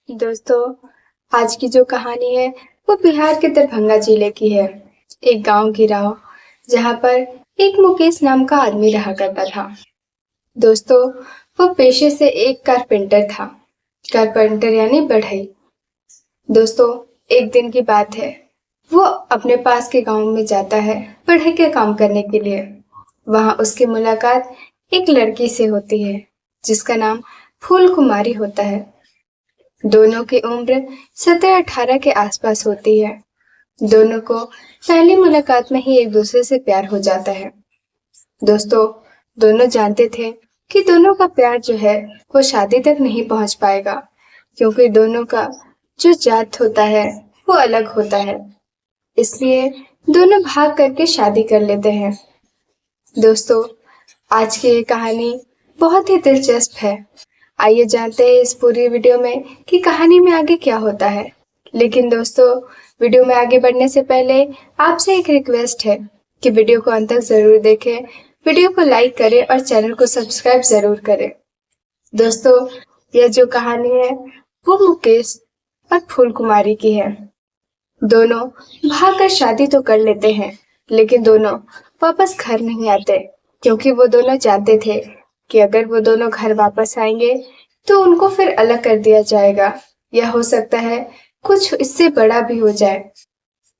दोस्तों, आज की जो कहानी है वो बिहार के दरभंगा जिले की है। एक गांव की राह जहां पर एक मुकेश नाम का आदमी रहा करता था। दोस्तों, वो पेशे से एक कारपेंटर था। कारपेंटर यानी बढ़ई। दोस्तों, एक दिन की बात है। वो अपने पास के गांव में जाता है बढ़ई के काम करने के लिए। वहां उसकी मुलाकात एक लड़की से होती है जिसका नाम फूल कुमारी होता है। दोनों की उम्र 17-18 के आसपास होती है। दोनों को पहली मुलाकात में ही एक दूसरे से प्यार हो जाता है। दोस्तों, दोनों जानते थे कि दोनों का प्यार जो है वो शादी तक नहीं पहुंच पाएगा, क्योंकि दोनों का जो जात होता है वो अलग होता है। इसलिए दोनों भाग करके शादी कर लेते हैं। दोस्तों, आज की ये कहानी बहुत ही दिलचस्प है। आइए जानते हैं इस पूरी वीडियो में कि कहानी में आगे क्या होता है। लेकिन दोस्तों, वीडियो में आगे बढ़ने से पहले आपसे एक रिक्वेस्ट है कि वीडियो को अंत तक जरूर देखें, वीडियो को लाइक करें और चैनल को सब्सक्राइब जरूर करें। दोस्तों, यह जो कहानी है वो मुकेश और फूल कुमारी की है। दोनों भागकर शादी तो कर लेते हैं, लेकिन दोनों वापस घर नहीं आते, क्योंकि वो दोनों जानते थे कि अगर वो दोनों घर वापस आएंगे तो उनको फिर अलग कर दिया जाएगा, या हो सकता है कुछ इससे बड़ा भी हो जाए।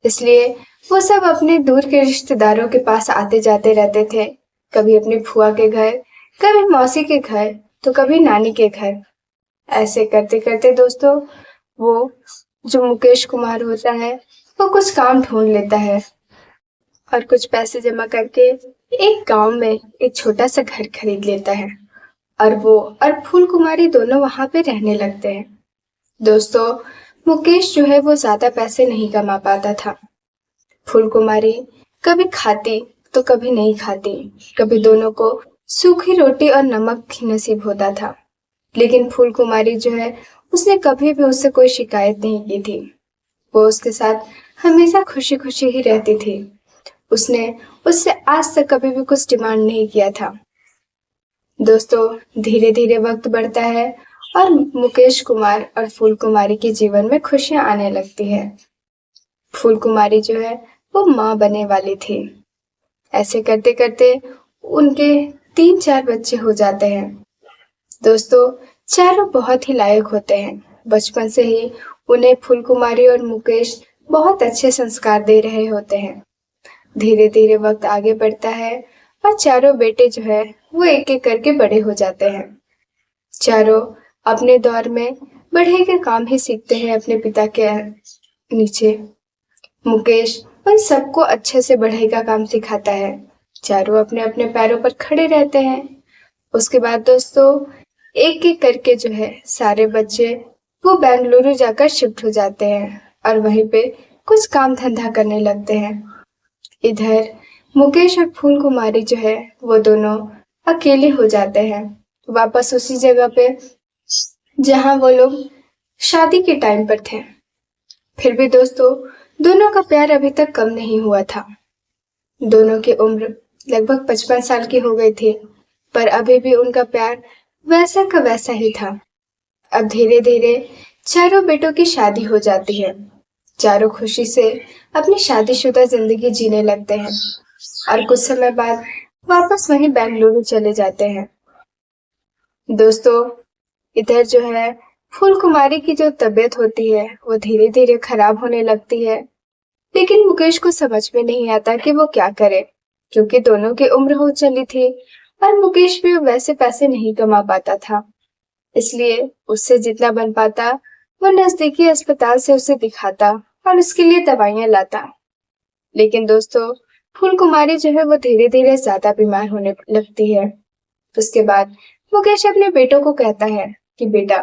इसलिए वो सब अपने दूर के रिश्तेदारों के पास आते जाते रहते थे। कभी अपनी फुआ के घर, कभी मौसी के घर, तो कभी नानी के घर। ऐसे करते करते दोस्तों, वो जो मुकेश कुमार होता है वो कुछ काम ढूंढ लेता है और कुछ पैसे जमा करके एक गांव में एक छोटा सा घर खरीद लेता है, और वो और फूल कुमारी दोनों वहां पे रहने लगते हैं। दोस्तों, मुकेश जो है वो ज्यादा पैसे नहीं कमा पाता था। फूल कुमारी कभी खाती तो कभी नहीं खाती। कभी दोनों को सूखी रोटी और नमक ही नसीब होता था। लेकिन फूल कुमारी जो है उसने कभी भी उससे कोई शिकायत नहीं की थी। वो उसके साथ हमेशा खुशी खुशी ही रहती थी। उसने उससे आज तक कभी भी कुछ डिमांड नहीं किया था। दोस्तों, धीरे धीरे वक्त बढ़ता है और मुकेश कुमार और फूल कुमारी के जीवन में खुशियां आने लगती है। फूल कुमारी जो है वो माँ बनने वाली थी। ऐसे करते करते उनके 3-4 बच्चे हो जाते हैं। दोस्तों, चारों बहुत ही लायक होते हैं। बचपन से ही उन्हें फूल कुमारी और मुकेश बहुत अच्छे संस्कार दे रहे होते हैं। धीरे धीरे वक्त आगे बढ़ता है और चारों बेटे जो है वो एक एक करके बड़े हो जाते हैं। चारों अपने दौर में बढ़ई के काम ही सीखते हैं अपने पिता के नीचे। मुकेश उन सबको अच्छे से बढ़ई का काम सिखाता है। चारों अपने अपने पैरों पर खड़े रहते हैं। उसके बाद दोस्तों, एक एक करके जो है सारे बच्चे वो बेंगलुरु जाकर शिफ्ट हो जाते हैं और वहीं पे कुछ काम धंधा करने लगते हैं। इधर मुकेश और फूल कुमारी जो है वो दोनों अकेले हो जाते हैं, वापस उसी जगह पे जहां वो लोग शादी के टाइम पर थे। फिर भी दोस्तों, दोनों का प्यार अभी तक कम नहीं हुआ था। दोनों की उम्र लगभग 55 साल की हो गई थी, पर अभी भी उनका प्यार वैसा का वैसा ही था। अब धीरे धीरे चारों बेटों की शादी हो जाती है। चारों खुशी से अपनी शादीशुदा जिंदगी जीने लगते हैं और कुछ समय बाद वापस वहीं बेंगलुरु चले जाते हैं। दोस्तों, इधर जो है फूल कुमारी की जो तबीयत होती है वो धीरे धीरे खराब होने लगती है। लेकिन मुकेश को समझ में नहीं आता कि वो क्या करे, क्योंकि दोनों की उम्र हो चली थी और मुकेश भी वैसे पैसे नहीं कमा पाता था। इसलिए उससे जितना बन पाता वो नजदीकी अस्पताल से उसे दिखाता और उसके लिए दवाइयां लाता। लेकिन दोस्तों, फूल कुमारी जो है वो धीरे धीरे ज्यादा बीमार होने लगती है। उसके बाद मुकेश अपने बेटों को कहता है कि बेटा,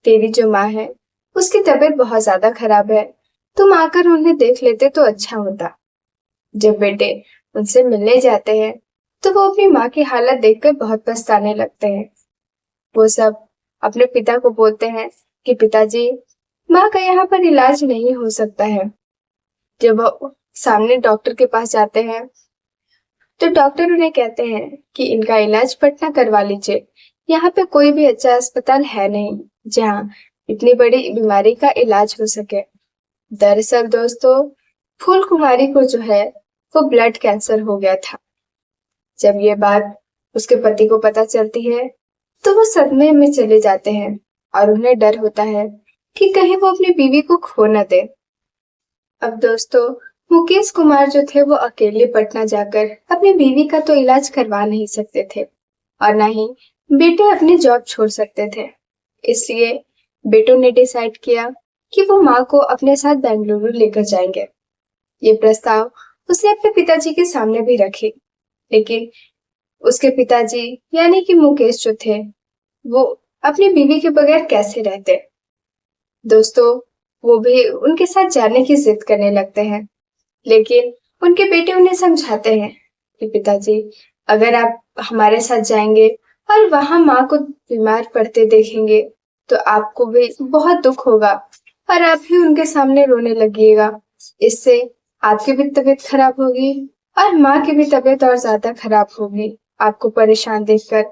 तेरी जो माँ है उसकी तबीयत बहुत ज्यादा खराब है, तुम आकर उन्हें देख लेते तो अच्छा होता। जब बेटे उनसे मिलने जाते हैं तो वो अपनी माँ की हालत देखकर बहुत पछताने लगते हैं। वो सब अपने पिता को बोलते हैं कि पिताजी, माँ का यहाँ पर इलाज नहीं हो सकता है। जब वो सामने डॉक्टर के पास जाते हैं तो डॉक्टर उन्हें कहते हैं कि इनका इलाज पटना करवा लीजिए, यहाँ पे कोई भी अच्छा अस्पताल है नहीं जहाँ इतनी बड़ी बीमारी का इलाज हो सके। दरअसल दोस्तों, फूल कुमारी को जो है वो ब्लड कैंसर हो गया था। जब ये बात उसके पति को पता चलती है तो वो सदमे में चले जाते हैं और उन्हें डर होता है कि कहीं वो अपनी बीवी को खो न दे। अब दोस्तों, मुकेश कुमार जो थे वो अकेले पटना जाकर अपनी बीवी का तो इलाज करवा नहीं सकते थे और ना ही बेटे अपनी जॉब छोड़ सकते थे। इसलिए बेटों ने डिसाइड किया कि वो माँ को अपने साथ बेंगलुरु लेकर जाएंगे। ये प्रस्ताव उसने अपने पिताजी के सामने भी रखी, लेकिन उसके पिताजी यानी कि मुकेश जो थे वो अपनी बीवी के बगैर कैसे रहते। दोस्तों, वो भी उनके साथ जाने की जिद करने लगते हैं, लेकिन उनके बेटे उन्हें समझाते हैं कि पिताजी, अगर आप हमारे साथ जाएंगे और वहां माँ को बीमार पड़ते देखेंगे तो आपको भी बहुत दुख होगा और आप भी उनके सामने रोने लगिएगा। इससे आपकी भी तबीयत खराब होगी और माँ की भी तबीयत और ज्यादा खराब होगी आपको परेशान देखकर।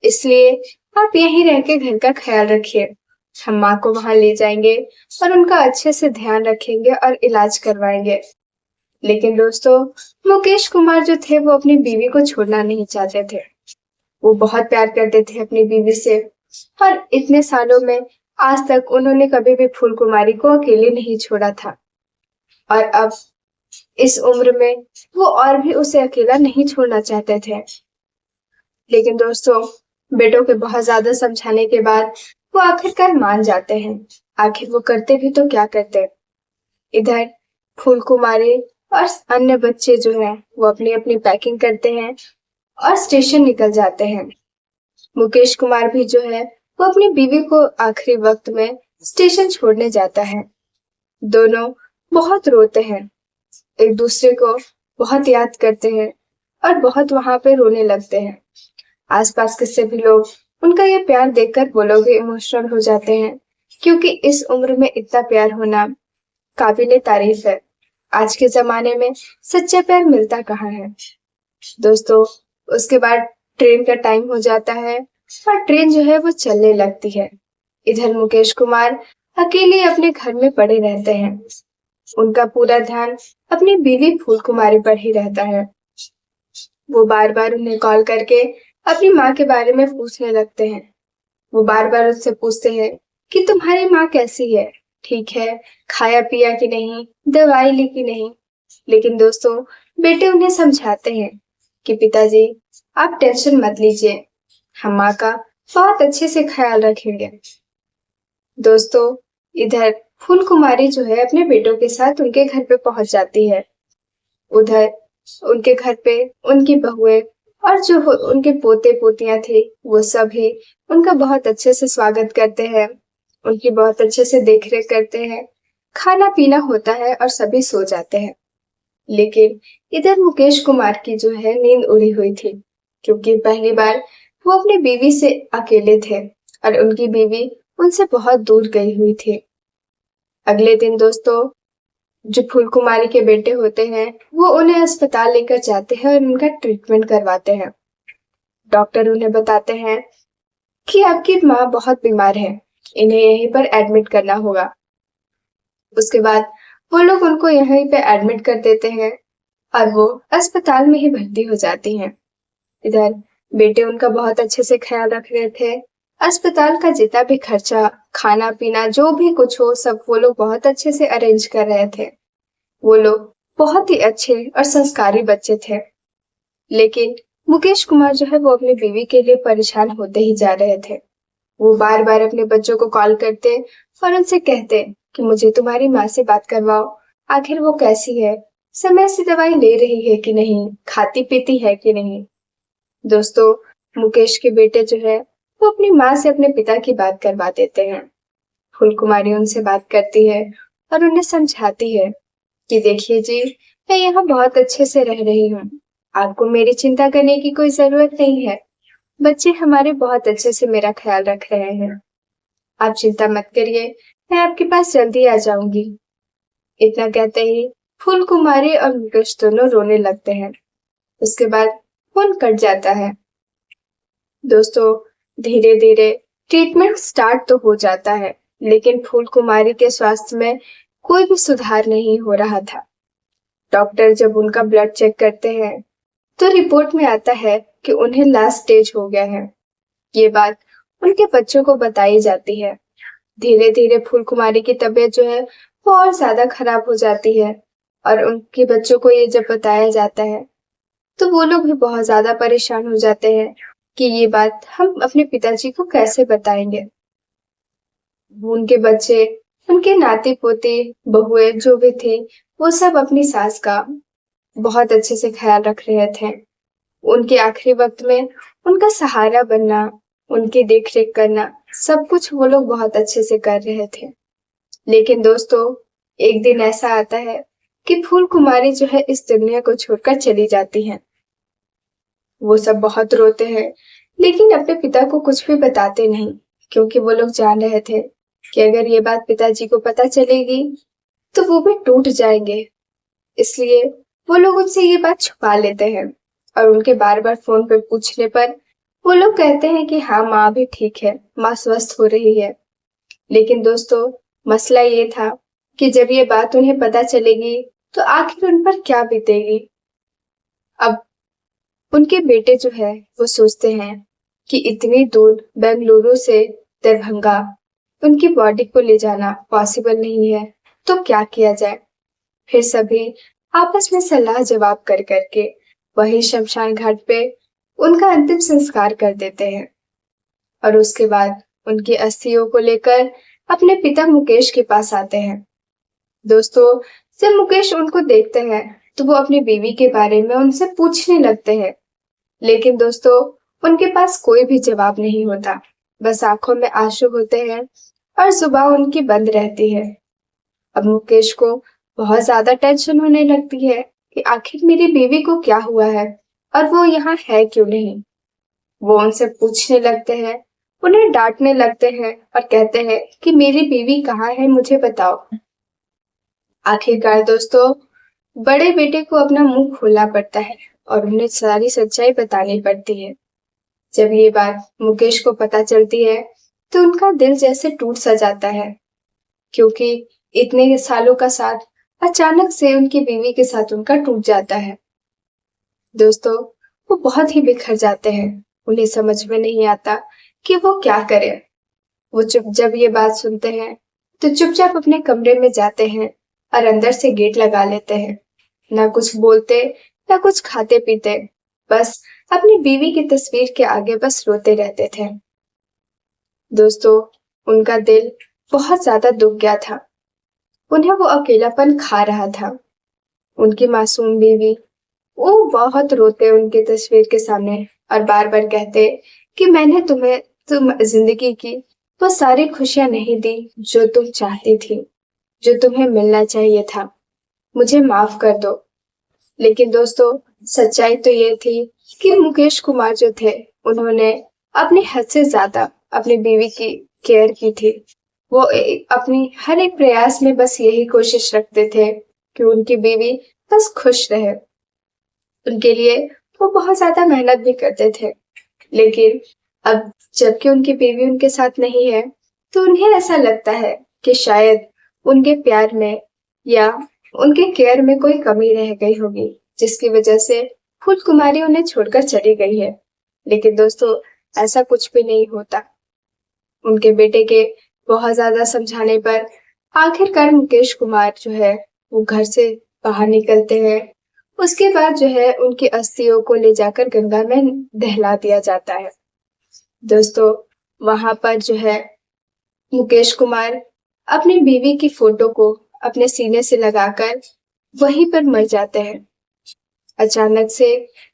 इसलिए आप यहीं रह के घर का ख्याल रखिए। हम माँ को वहां ले जाएंगे और उनका अच्छे से ध्यान रखेंगे और इलाज करवाएंगे। लेकिन दोस्तों, मुकेश कुमार जो थे वो अपनी बीवी को छोड़ना नहीं चाहते थे। वो बहुत प्यार करते थे अपनी बीवी से और इतने सालों में आज तक उन्होंने कभी भी फूल कुमारी को अकेले नहीं छोड़ा था। और अब इस उम्र में वो और भी उसे अकेला नहीं छोड़ना चाहते थे। लेकिन दोस्तों, बेटों के बहुत ज्यादा समझाने के बाद वो आखिरकार मान जाते हैं। आखिर वो करते भी तो क्या करते। इधर फूल कुमारी और अन्य बच्चे जो हैं वो अपनी अपनी पैकिंग करते हैं और स्टेशन निकल जाते हैं। मुकेश कुमार भी जो है वो अपनी बीवी को आखिरी वक्त में स्टेशन छोड़ने जाता है। दोनों बहुत रोते हैं, एक दूसरे को बहुत याद करते हैं और बहुत वहां पे रोने लगते हैं। आसपास के सभी लोग उनका ये प्यार देखकर वो लोग भी इमोशनल हो जाते हैं, क्योंकि इस उम्र में इतना प्यार होना काबिले तारीफ है। आज के जमाने में सच्चा प्यार मिलता कहाँ है। दोस्तों, उसके बाद ट्रेन का टाइम हो जाता है और ट्रेन जो है वो चलने लगती है। इधर मुकेश कुमार अकेले अपने घर में पड़े रहते हैं। उनका पूरा ध्यान अपनी बीवी फूल कुमारी पर ही रहता है। वो बार बार उन्हें कॉल करके अपनी माँ के बारे में पूछने लगते हैं। वो बार बार उससे पूछते हैं कि तुम्हारी माँ कैसी है, ठीक है, खाया पिया कि नहीं, दवाई ली कि नहीं। लेकिन दोस्तों, बेटे उन्हें समझाते हैं कि पिताजी, आप टेंशन मत लीजिए, हम माँ का बहुत अच्छे से ख्याल रखेंगे। दोस्तों, इधर फूल कुमारी जो है अपने बेटों के साथ उनके घर पे पहुंच जाती है। उधर उनके घर पे उनकी बहुएं और जो उनके पोते पोतियां थे वो सभी उनका बहुत अच्छे से स्वागत करते हैं, उनकी बहुत अच्छे से देखरेख करते हैं। खाना पीना होता है और सभी सो जाते हैं। लेकिन इधर मुकेश कुमार की जो है नींद उड़ी हुई थी, क्योंकि पहली बार वो अपनी बीवी से अकेले थे और उनकी बीवी उनसे बहुत दूर गई हुई थी। अगले दिन दोस्तों, जो फूल कुमारी के बेटे होते हैं वो उन्हें अस्पताल लेकर जाते हैं और उनका ट्रीटमेंट करवाते हैं। डॉक्टर उन्हें बताते हैं कि आपकी माँ बहुत बीमार है, इन्हें यहीं पर एडमिट करना होगा। उसके बाद वो लोग उनको यहीं पे एडमिट कर देते हैं और वो अस्पताल में ही भर्ती हो जाती हैं। इधर बेटे उनका बहुत अच्छे से ख्याल रख रहे थे। अस्पताल का जितना भी खर्चा, खाना पीना जो भी कुछ हो, सब वो लोग बहुत अच्छे से अरेंज कर रहे थे। वो लोग बहुत ही अच्छे और संस्कारी बच्चे थे। लेकिन मुकेश कुमार जो है वो अपनी बीवी के लिए परेशान होते ही जा रहे थे। वो बार बार अपने बच्चों को कॉल करते और उनसे कहते कि मुझे तुम्हारी माँ से बात करवाओ, आखिर वो कैसी है, समय से दवाई ले रही है कि नहीं, खाती पीती है कि नहीं। दोस्तों, मुकेश के बेटे जो है वो अपनी माँ से अपने पिता की बात करवा देते हैं। फूल कुमारी उनसे बात करती है और उन्हें समझाती है कि देखिए जी, मैं यहाँ बहुत अच्छे से रह रही हूँ, आपको मेरी चिंता करने की कोई जरूरत नहीं है। बच्चे हमारे बहुत अच्छे से मेरा ख्याल रख रहे हैं, आप चिंता मत करिए, मैं आपके पास जल्दी आ जाऊंगी। इतना कहते ही फूल कुमारी और मुकेश दोनों रोने लगते हैं। उसके बाद फोन कट जाता है। दोस्तों, धीरे धीरे ट्रीटमेंट स्टार्ट तो हो जाता है, लेकिन फूल कुमारी के स्वास्थ्य में कोई भी सुधार नहीं हो रहा था। डॉक्टर जब उनका ब्लड चेक करते हैं तो रिपोर्ट में आता है कि उन्हें लास्ट स्टेज हो गया है। ये बात उनके बच्चों को बताई जाती है। धीरे धीरे फूल कुमारी की तबीयत जो है वो और ज्यादा खराब हो जाती है और उनके बच्चों को ये जब बताया जाता है तो वो लोग भी बहुत ज्यादा परेशान हो जाते हैं कि ये बात हम अपने पिताजी को कैसे बताएंगे। उनके बच्चे, उनके नाती पोते, बहुएं जो भी थे, वो सब अपनी सास का बहुत अच्छे से ख्याल रख रहे थे। उनके आखिरी वक्त में उनका सहारा बनना, उनकी देख रेख करना, सब कुछ वो लोग बहुत अच्छे से कर रहे थे। लेकिन दोस्तों, एक दिन ऐसा आता है कि फूल कुमारी जो है इस दुनिया को छोड़कर चली जाती है। वो सब बहुत रोते हैं, लेकिन अपने पिता को कुछ भी बताते नहीं, क्योंकि वो लोग जान रहे थे कि अगर ये बात पिताजी को पता चलेगी तो वो भी टूट जाएंगे। इसलिए वो लोग उनसे ये बात छुपा लेते हैं और उनके बार बार फोन पर पूछने पर वो लोग कहते हैं कि हाँ, माँ भी ठीक है, माँ स्वस्थ हो रही है। लेकिन दोस्तों, मसला ये था कि जब ये बात उन्हें पता चलेगी तो आखिर उन पर क्या बीतेगी। अब उनके बेटे जो है वो सोचते हैं कि इतनी दूर बेंगलुरु से दरभंगा उनकी बॉडी को ले जाना पॉसिबल नहीं है, तो क्या किया जाए। फिर सभी आपस में सलाह जवाब कर करके वही शमशान घाट पे उनका अंतिम संस्कार कर देते हैं और उसके बाद उनकी अस्थियों को लेकर अपने पिता मुकेश के पास आते हैं। दोस्तों, जब मुकेश उनको देखते हैं तो वो अपनी बीवी के बारे में उनसे पूछने लगते हैं, लेकिन दोस्तों, उनके पास कोई भी जवाब नहीं होता। बस आंखों में आंसू होते हैं और जुबान उनकी बंद रहती है। अब मुकेश को बहुत ज्यादा टेंशन होने लगती है कि आखिर मेरी बीवी को क्या हुआ है और वो यहाँ है क्यों नहीं। वो उनसे पूछने लगते हैं, उन्हें डांटने लगते हैं और कहते हैं कि मेरी बीवी कहाँ है, मुझे बताओ। आखिरकार दोस्तों, बड़े बेटे को अपना मुंह खोलना पड़ता है और उन्हें सारी सच्चाई बतानी पड़ती है। जब ये बात मुकेश को पता चलती है तो उनका दिल जैसे टूट सा जाता है, क्योंकि इतने सालों का साथ अचानक से उनकी बीवी के साथ उनका टूट जाता है। दोस्तों, वो बहुत ही बिखर जाते हैं। उन्हें समझ में नहीं आता कि वो क्या करें। वो जब ये बात सुनते हैं तो चुपचाप अपने कमरे में जाते हैं और अंदर से गेट लगा लेते हैं। ना कुछ बोलते, ना कुछ खाते पीते, बस अपनी बीवी की तस्वीर के आगे बस रोते रहते थे। दोस्तों, उनका दिल बहुत ज्यादा दुख गया था। उन्हें वो अकेलापन खा रहा था। उनकी मासूम बीवी, वो बहुत रोते उनकी तस्वीर के सामने और बार बार कहते कि मैंने तुम्हें तुम जिंदगी की वो सारी खुशियां नहीं दी जो तुम चाहती थी, जो तुम्हें मिलना चाहिए था। मुझे माफ कर दो। लेकिन दोस्तों, सच्चाई तो ये थी कि मुकेश कुमार जो थे उन्होंने अपनी हद से ज्यादा अपनी बीवी की केयर की थी। वो अपनी हर एक प्रयास में बस यही कोशिश रखते थे कि उनकी बीवी बस खुश रहे। उनके लिए वो बहुत ज्यादा मेहनत भी करते थे। लेकिन अब जबकि उनकी बीवी उनके साथ नहीं है तो उन्हें ऐसा लगता है कि शायद उनके प्यार में या उनके केयर में कोई कमी रह गई होगी, जिसकी वजह से फूल कुमारी उन्हें छोड़कर चली गई है। लेकिन दोस्तों, ऐसा कुछ भी नहीं होता। उनके बेटे के बहुत ज्यादा समझाने पर आखिरकार मुकेश कुमार जो है वो घर से बाहर निकलते हैं। उसके बाद जो है उनकी अस्थियों को ले जाकर गंगा में दहला दिया जाता है। दोस्तों, वहां पर जो है मुकेश कुमार अपनी बीवी की फोटो को अपने सीने से लगाकर वहीं पर मर जाते हैं। अचानक से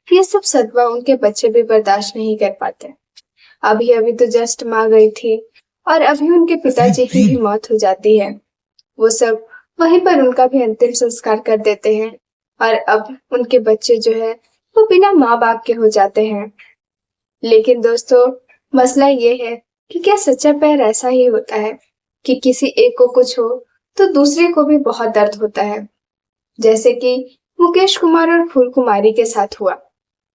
ये सब सदमा उनके बच्चे भी बर्दाश्त नहीं कर पाते। अभी अभी तो जस्ट माँ गई थी और अभी उनके पिताजी की भी मौत हो जाती है। वो सब वहीं पर उनका भी अंतिम संस्कार कर देते हैं और अब उनके बच्चे जो है वो बिना माँ बाप के हो जाते हैं। लेकिन दोस्तों, मसला ये है कि क्या सच्चा प्यार ऐसा ही होता है कि किसी एक को कुछ हो तो दूसरे को भी बहुत दर्द होता है, जैसे कि मुकेश कुमार और फूल कुमारी के साथ हुआ।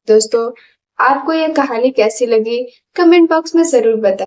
दोस्तों, आपको यह कहानी कैसी लगी कमेंट बॉक्स में जरूर बताएं।